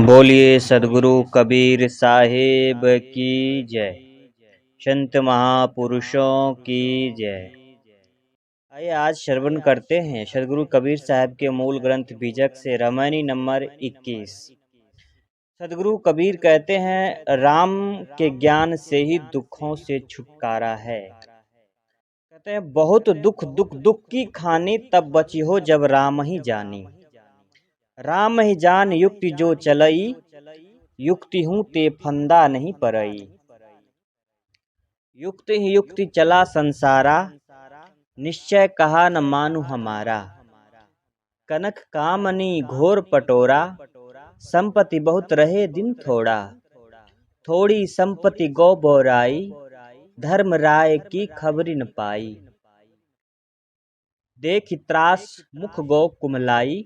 बोलिए सदगुरु कबीर साहिब की जय। संत महापुरुषों की जय। आइए आज श्रवण करते हैं सदगुरु कबीर साहब के मूल ग्रंथ बीजक से रामायणी नंबर 21। सदगुरु कबीर कहते हैं, राम के ज्ञान से ही दुखों से छुटकारा है। कहते हैं, बहुत दुख दुख दुख की खानी, तब बची हो जब राम ही जानी। राम ही जान युक्ति जो चलई, युक्ति हूँ ते फंदा नहीं परई। युक्ति ही युक्ति चला संसारा, निश्चय कहा न मानु हमारा। कनक कामनी घोर पटोरा, संपत्ति बहुत रहे दिन थोड़ा। थोड़ी संपत्ति गौ बोराई, धर्म राय की खबरी न पाई। देख त्रास मुख गौ कुमलाई,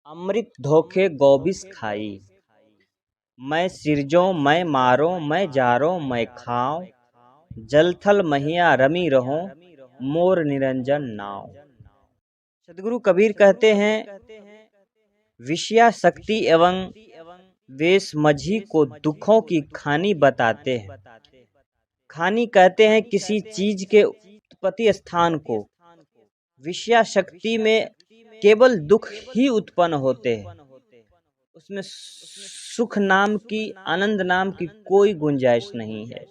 अमृत धोखे गौ बिस खाई। मैं सिरजो मैं मारो मैं जारो मैं खाऊं, जलथल महिया रमी रहो, मोर निरंजन नाव। सदगुरु कबीर कहते हैं, विषया शक्ति एवं वेश मझी को दुखों की खानी बताते हैं। खानी कहते हैं किसी चीज के उत्पत्ति स्थान को। विषया शक्ति में केवल दुख ही उत्पन्न होते हैं, उसमें सुख नाम की, आनंद नाम की कोई गुंजाइश नहीं है।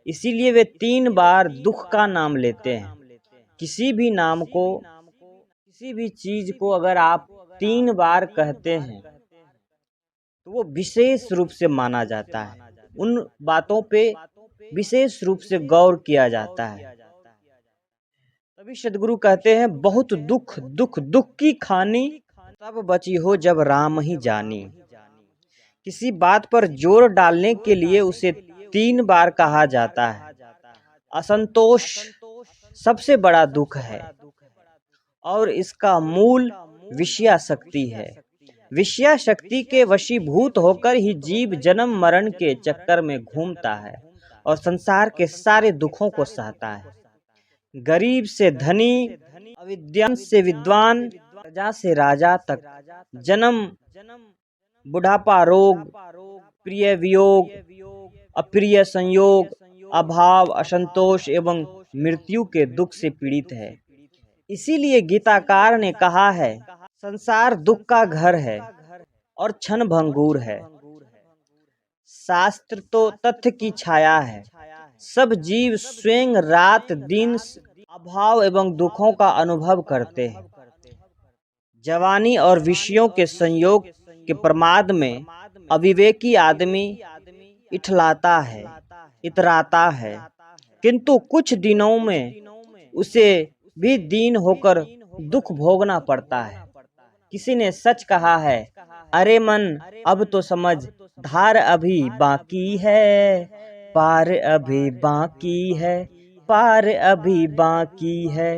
इसीलिए वे 3 बार दुख का नाम लेते हैं। किसी भी नाम को, किसी भी चीज को अगर आप 3 बार कहते हैं तो वो विशेष रूप से माना जाता है। उन बातों पे विशेष रूप से गौर किया जाता है। तभी सदगुरु कहते हैं, बहुत दुख दुख दुख की खानी, तब बची हो जब राम ही जानी। किसी बात पर जोर डालने के लिए उसे 3 बार कहा जाता है। असंतोष सबसे बड़ा दुख है और इसका मूल विषया शक्ति है। विषया शक्ति के वशीभूत होकर ही जीव जन्म मरण के चक्कर में घूमता है और संसार के सारे दुखों को सहता है। गरीब से धनी, अविद्वान से विद्वान, प्रजा से राजा तक, जन्म बुढ़ापा रोग, प्रिय वियोग, अप्रिय संयोग, अभाव असंतोष एवं मृत्यु के दुख से पीड़ित है। इसीलिए गीताकार ने कहा है, संसार दुख का घर है और क्षण भंगुर है। शास्त्र तो तथ्य की छाया है। सब जीव स्वयं रात दिन अभाव एवं दुखों का अनुभव करते हैं। जवानी और विषयों के संयोग के प्रमाद में अविवेकी आदमी इठलाता है, इतराता है, किंतु कुछ दिनों में उसे भी दीन होकर दुख भोगना पड़ता है। किसी ने सच कहा है, अरे मन अब तो समझ, धार अभी बाकी है, पार अभी बाकी है, पार अभी बाकी है।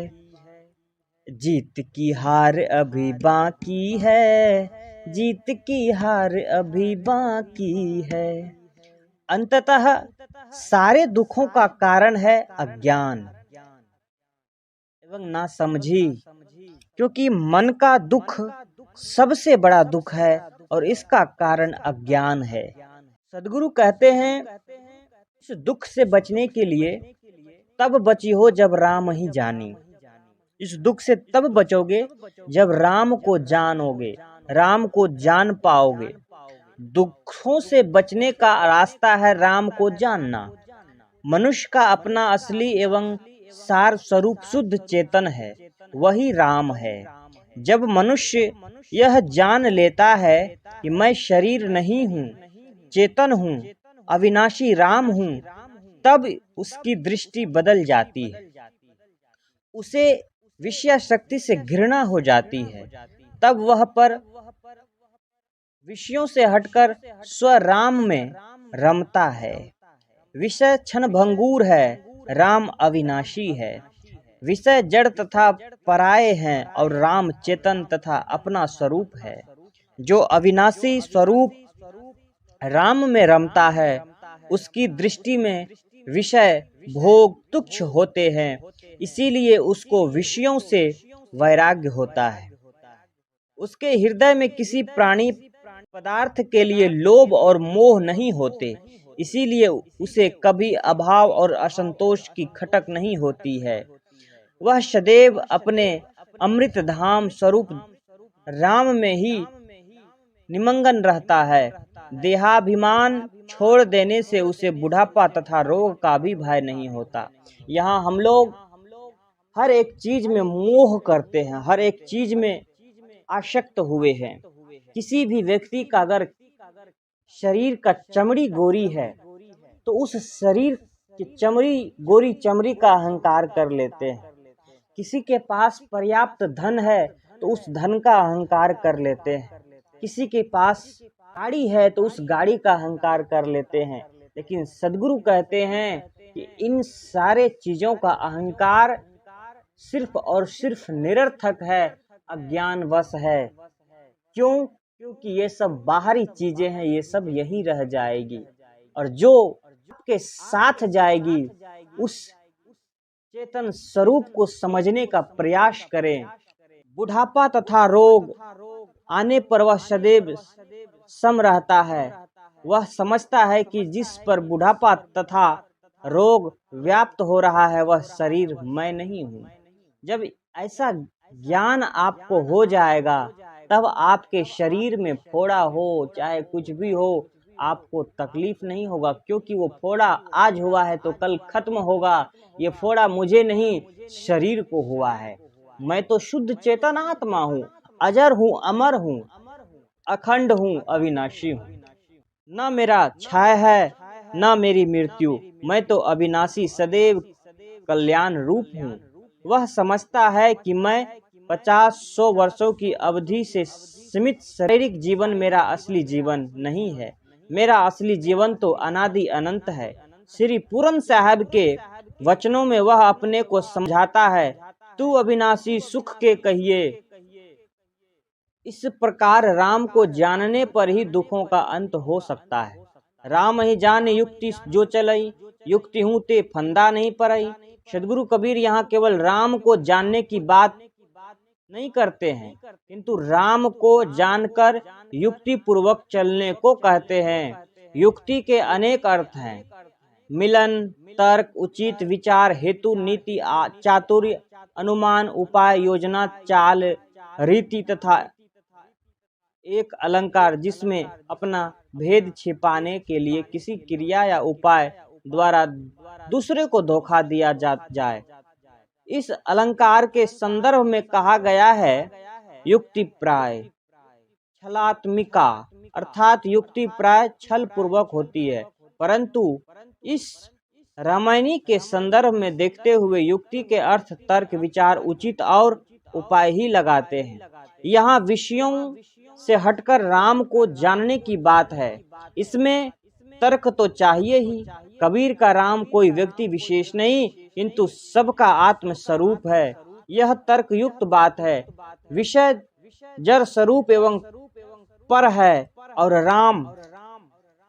जीत की हार अभी बाकी है, जीत की हार अभी बाकी है। अंततः सारे दुखों का कारण है अज्ञान एवं नासमझी, क्योंकि मन का दुख सबसे बड़ा दुख है और इसका कारण अज्ञान है। सदगुरु कहते हैं, इस दुख से बचने के लिए तब बची हो जब राम ही जानी। इस दुख से तब बचोगे जब राम को जानोगे, राम को जान पाओगे। दुखों से बचने का रास्ता है राम को जानना। मनुष्य का अपना असली एवं सार स्वरूप शुद्ध चेतन है, वही राम है। जब मनुष्य यह जान लेता है कि मैं शरीर नहीं हूँ, चेतन हूँ, अविनाशी राम हूँ, तब उसकी दृष्टि बदल जाती है। उसे विषया शक्ति से घृणा हो जाती है। तब वह पर विषयों से हटकर स्वराम में रमता है। विषय क्षण भंगुर है, राम अविनाशी है। विषय जड़ तथा पराये हैं और राम चेतन तथा अपना स्वरूप है। जो अविनाशी स्वरूप राम में रमता है, उसकी दृष्टि में विषय भोग तुच्छ होते हैं। इसीलिए उसको विषयों से वैराग्य होता है। उसके हृदय में किसी प्राणी पदार्थ के लिए लोभ और मोह नहीं होते, इसीलिए उसे कभी अभाव और असंतोष की खटक नहीं होती है। वह सदैव अपने अमृत धाम स्वरूप राम में ही निमग्न रहता है। देहाभिमान छोड़ देने से उसे बुढ़ापा तथा रोग का भी भय नहीं होता। यहाँ हम लोग हर एक चीज में मोह करते हैं, हर एक चीज में आसक्त हुए हैं। किसी भी व्यक्ति का अगर शरीर का चमड़ी गोरी है तो उस शरीर की चमड़ी गोरी चमड़ी का अहंकार कर लेते हैं। किसी के पास पर्याप्त धन है तो उस धन का अहंकार कर लेते हैं। किसी के पास गाड़ी है तो उस गाड़ी का अहंकार कर लेते हैं। लेकिन सद्गुरु कहते हैं कि इन सारे चीजों का अहंकार सिर्फ और सिर्फ निरर्थक है, अज्ञानवश है। क्यों? क्योंकि ये सब बाहरी चीजें हैं, ये सब यही रह जाएगी। और जो आपके साथ जाएगी उस चेतन स्वरूप को समझने का प्रयास करें। बुढ़ापा तथा रोग आने पर वह सदैव सम रहता है। वह समझता है कि जिस पर बुढ़ापा तथा रोग व्याप्त हो रहा है वह शरीर मैं नहीं हूँ। जब ऐसा ज्ञान आपको हो जाएगा तब आपके शरीर में फोड़ा हो चाहे कुछ भी हो आपको तकलीफ नहीं होगा, क्योंकि वो फोड़ा आज हुआ है तो कल खत्म होगा। ये फोड़ा मुझे नहीं शरीर को हुआ है। मैं तो शुद्ध चेतन आत्मा हूँ, अजर हूँ, अमर हूँ, अखंड हूँ, अविनाशी हूँ। न मेरा क्षय है न मेरी मृत्यु, मैं तो अविनाशी सदैव कल्याण रूप हूँ। वह समझता है कि मैं 50-100 वर्षों की अवधि से सीमित शारीरिक जीवन मेरा असली जीवन नहीं है। मेरा असली जीवन तो अनादि अनंत है। श्री पूरन साहब के वचनों में वह अपने को समझाता है, तू अविनाशी सुख के कहिए। इस प्रकार राम को जानने पर ही दुखों का अंत हो सकता है। राम ही जाने युक्ति जो चलई, युक्ति हूँ ते फंदा नहीं परई। सद्गुरु कबीर यहाँ केवल राम को जानने की बात नहीं करते हैं, किंतु राम को जानकर युक्ति पूर्वक चलने को कहते हैं। युक्ति के अनेक अर्थ हैं, मिलन, तर्क, उचित विचार, हेतु, नीति, चातुर्य, अनुमान, उपाय, योजना, चाल, रीति तथा एक अलंकार जिसमें अपना भेद छिपाने के लिए किसी क्रिया या उपाय द्वारा दूसरे को धोखा दिया जाए। इस अलंकार के संदर्भ में कहा गया है युक्ति प्राय छलात्मिका, अर्थात युक्ति प्राय छल पूर्वक होती है, परंतु इस रामायणी के संदर्भ में देखते हुए युक्ति के अर्थ तर्क, विचार, उचित और उपाय ही लगाते हैं। यहाँ विषयों से हटकर राम को जानने की बात है। इसमें तर्क तो चाहिए ही। कबीर का राम कोई व्यक्ति विशेष नहीं किंतु सबका आत्म स्वरूप है, यह तर्क युक्त बात है। विषय जड़ स्वरूप एवं पर है और राम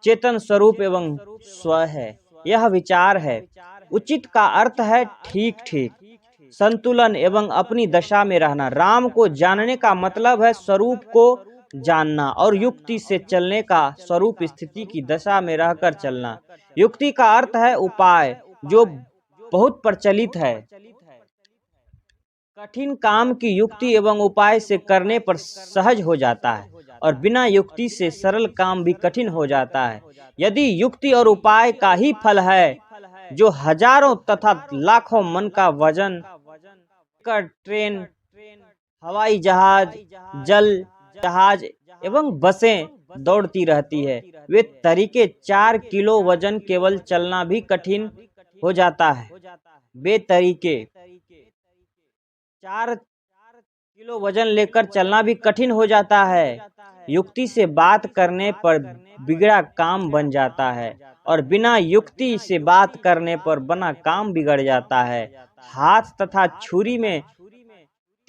चेतन स्वरूप एवं स्व है, यह विचार है। उचित का अर्थ है ठीक ठीक, संतुलन एवं अपनी दशा में रहना। राम को जानने का मतलब है स्वरूप को जानना और युक्ति से चलने का स्वरूप स्थिति की दशा में रहकर चलना। युक्ति का अर्थ है उपाय, जो बहुत प्रचलित है। कठिन काम की युक्ति एवं उपाय से करने पर सहज हो जाता है और बिना युक्ति से सरल काम भी कठिन हो जाता है। यदि युक्ति और उपाय का ही फल है जो हजारों तथा लाखों मन का वजन कर ट्रेन, हवाई जहाज, जल जहाज एवं बसें दौड़ती रहती है, वे तरीके 4 किलो वजन केवल चलना भी कठिन हो जाता है। वे तरीके 4 किलो वजन लेकर चलना भी कठिन हो जाता है। युक्ति से बात करने पर बिगड़ा काम बन जाता है और बिना युक्ति से बात करने पर बना काम बिगड़ जाता है। हाथ तथा छुरी में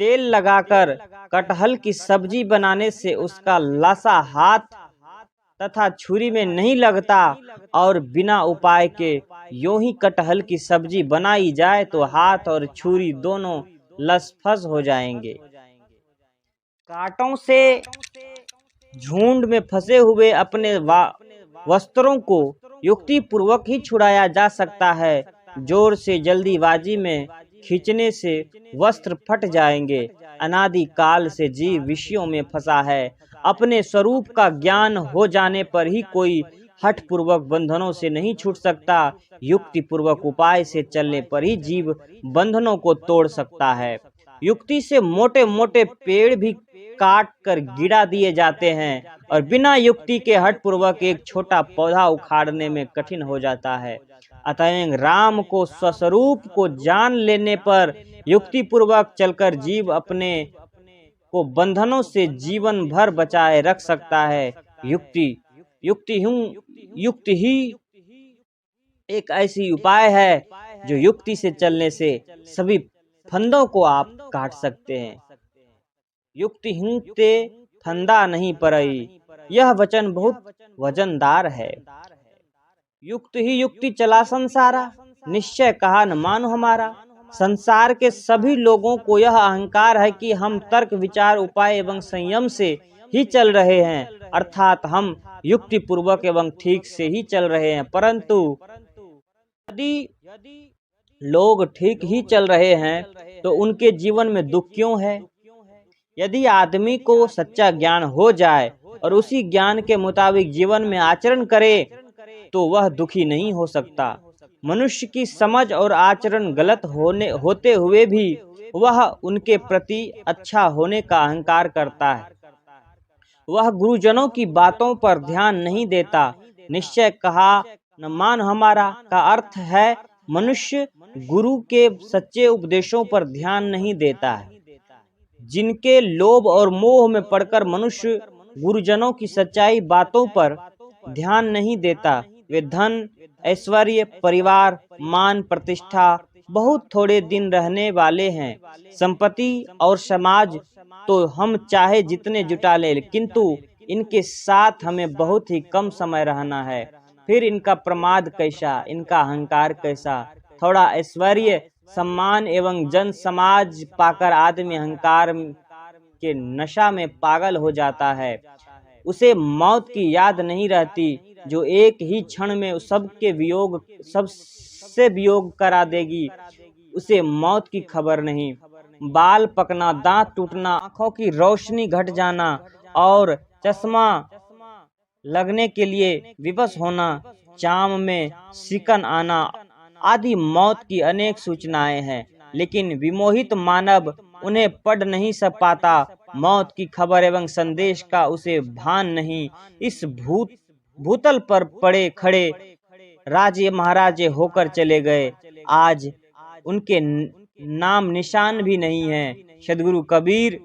तेल लगाकर कटहल की सब्जी बनाने से उसका लासा हाथ तथा छुरी में नहीं लगता और बिना उपाय के यूं ही कटहल की सब्जी बनाई जाए तो हाथ और छुरी दोनों लसफस हो जाएंगे। कांटों से झुंड में फंसे हुए अपने वस्त्रों को युक्ति पूर्वक ही छुड़ाया जा सकता है। जोर से जल्दीबाजी में खींचने से वस्त्र फट जाएंगे। अनादि काल से जीव विषयों में फंसा है। अपने स्वरूप का ज्ञान हो जाने पर ही कोई हठ पूर्वक बंधनों से नहीं छूट सकता। युक्ति पूर्वक उपाय से चलने पर ही जीव बंधनों को तोड़ सकता है। युक्ति से मोटे मोटे पेड़ भी काट कर गिरा दिए जाते हैं और बिना युक्ति के हठ पूर्वक एक छोटा पौधा उखाड़ने में कठिन हो जाता है। अतएव राम को स्वस्वरूप को जान लेने पर युक्ति पूर्वक चलकर जीव अपने को बंधनों से जीवन भर बचाए रख सकता है। युक्ति ही एक ऐसी उपाय है जो युक्ति से चलने से सभी फंदों को आप काट सकते हैं। युक्ति ते फंदा नहीं परई, यह वचन बहुत वजनदार है। युक्त ही युक्ति चला संसारा, निश्चय कहा न मानो हमारा। संसार के सभी लोगों को यह अहंकार है कि हम तर्क विचार उपाय एवं संयम से ही चल रहे हैं, अर्थात हम युक्ति पूर्वक एवं ठीक से ही चल रहे हैं। परंतु यदि लोग ठीक ही चल रहे हैं तो उनके जीवन में दुख क्यों है? यदि आदमी को सच्चा ज्ञान हो जाए और उसी ज्ञान के मुताबिक जीवन में आचरण करे तो वह दुखी नहीं हो सकता। मनुष्य की समझ और आचरण गलत होते हुए भी वह उनके प्रति अच्छा होने का अहंकार करता है। वह गुरुजनों की बातों पर ध्यान नहीं देता। निश्चय कहा न मान हमारा का अर्थ है मनुष्य गुरु के सच्चे उपदेशों पर ध्यान नहीं देता है। जिनके लोभ और मोह में पड़कर मनुष्य गुरुजनों की सच्चाई बातों पर ध्यान नहीं देता, वे धन ऐश्वर्य परिवार मान प्रतिष्ठा बहुत थोड़े दिन रहने वाले हैं। संपत्ति और समाज तो हम चाहे जितने जुटा ले, किंतु इनके साथ हमें बहुत ही कम समय रहना है। फिर इनका प्रमाद कैसा, इनका अहंकार कैसा। थोड़ा ऐश्वर्य सम्मान एवं जन समाज पाकर आदमी अहंकार के नशा में पागल हो जाता है। उसे मौत की याद नहीं रहती जो एक ही क्षण में सबसे वियोग करा देगी। उसे मौत की खबर नहीं। बाल पकना, दांत टूटना, आंखों की रोशनी घट जाना और चश्मा लगने के लिए विवश होना, चाम में सिकन आना आदि मौत की अनेक सूचनाएं हैं, लेकिन विमोहित मानव उन्हें पढ़ नहीं पाता। मौत की खबर एवं संदेश का उसे भान नहीं। इस भूतल पर पड़े खड़े राजे महाराजे होकर चले गए, आज उनके नाम निशान भी नहीं है। सदगुरु कबीर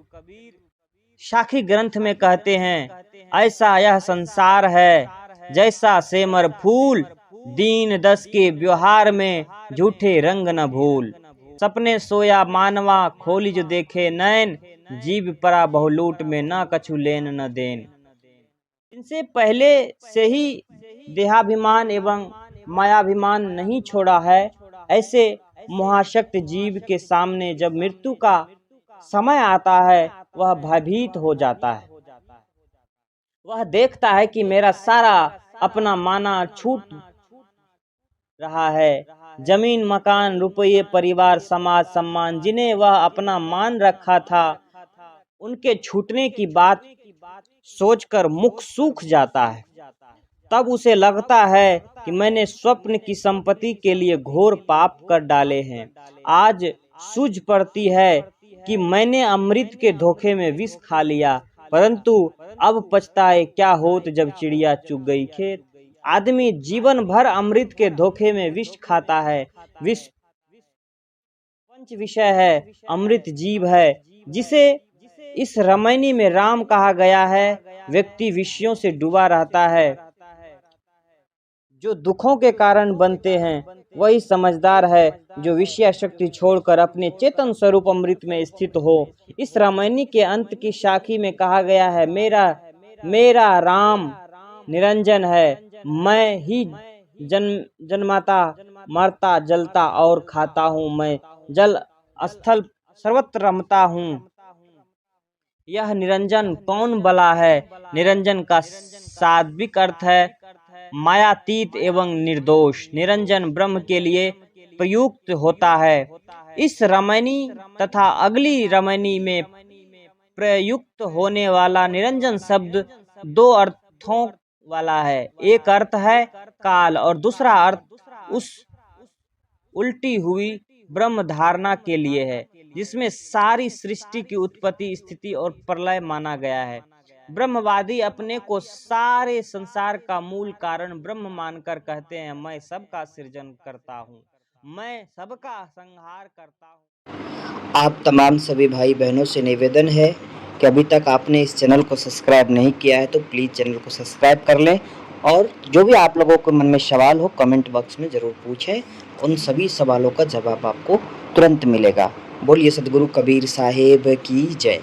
साखी ग्रंथ में कहते हैं, ऐसा यह संसार है जैसा सेमर फूल, दीन दस के व्यवहार में झूठे रंग न भूल। सपने सोया मानवा खोली जो देखे नैन, जीव परा बहुलूट में ना कछु लेन न देन। इनसे पहले से ही देहाभिमान एवं मायाभिमान नहीं छोड़ा है। ऐसे महाशक्त जीव के सामने जब मृत्यु का समय आता है वह भयभीत हो जाता है। वह देखता है कि मेरा सारा अपना माना छूट रहा है। जमीन मकान रुपये परिवार समाज सम्मान जिन्हें वह अपना मान रखा था, उनके छूटने की बात सोचकर मुख सूख जाता है। तब उसे लगता है कि मैंने स्वप्न की संपत्ति के लिए घोर पाप कर डाले हैं। आज सूझ पड़ती है कि मैंने अमृत के धोखे में विष खा लिया, परंतु अब पछताए क्या होत जब चिड़िया चुग गई खेत। आदमी जीवन भर अमृत के धोखे में विष खाता है। विष पंच विषय है, अमृत जीव है जिसे इस रामायणी में राम कहा गया है। व्यक्ति विषयों से डूबा रहता है जो दुखों के कारण बनते हैं। वही समझदार है जो विषय शक्ति छोड़कर अपने चेतन स्वरूप अमृत में स्थित हो। इस रामायणी के अंत की साखी में कहा गया है, मेरा राम निरंजन है, मैं ही जन्माता मरता जलता और खाता हूँ, मैं जल स्थल सर्वत्र रमता हूँ। यह निरंजन कौन बला है। निरंजन का सात्विक अर्थ है मायातीत एवं निर्दोष। निरंजन ब्रह्म के लिए प्रयुक्त होता है। इस रमणी तथा अगली रमणी में प्रयुक्त होने वाला निरंजन शब्द दो अर्थों वाला है। एक अर्थ है काल और दूसरा अर्थ उस उल्टी हुई ब्रह्म धारणा के लिए है जिसमें सारी सृष्टि की उत्पत्ति, स्थिति और प्रलय माना गया है। ब्रह्मवादी अपने को सारे संसार का मूल कारण ब्रह्म मानकर कहते हैं, मैं सबका सृजन करता हूँ, मैं सबका संहार करता हूँ। आप तमाम सभी भाई बहनों से निवेदन है कि अभी तक आपने इस चैनल को सब्सक्राइब नहीं किया है तो प्लीज़ चैनल को सब्सक्राइब कर लें और जो भी आप लोगों के मन में सवाल हो कमेंट बॉक्स में ज़रूर पूछें। उन सभी सवालों का जवाब आपको तुरंत मिलेगा। बोलिए सद्गुरु कबीर साहेब की जय।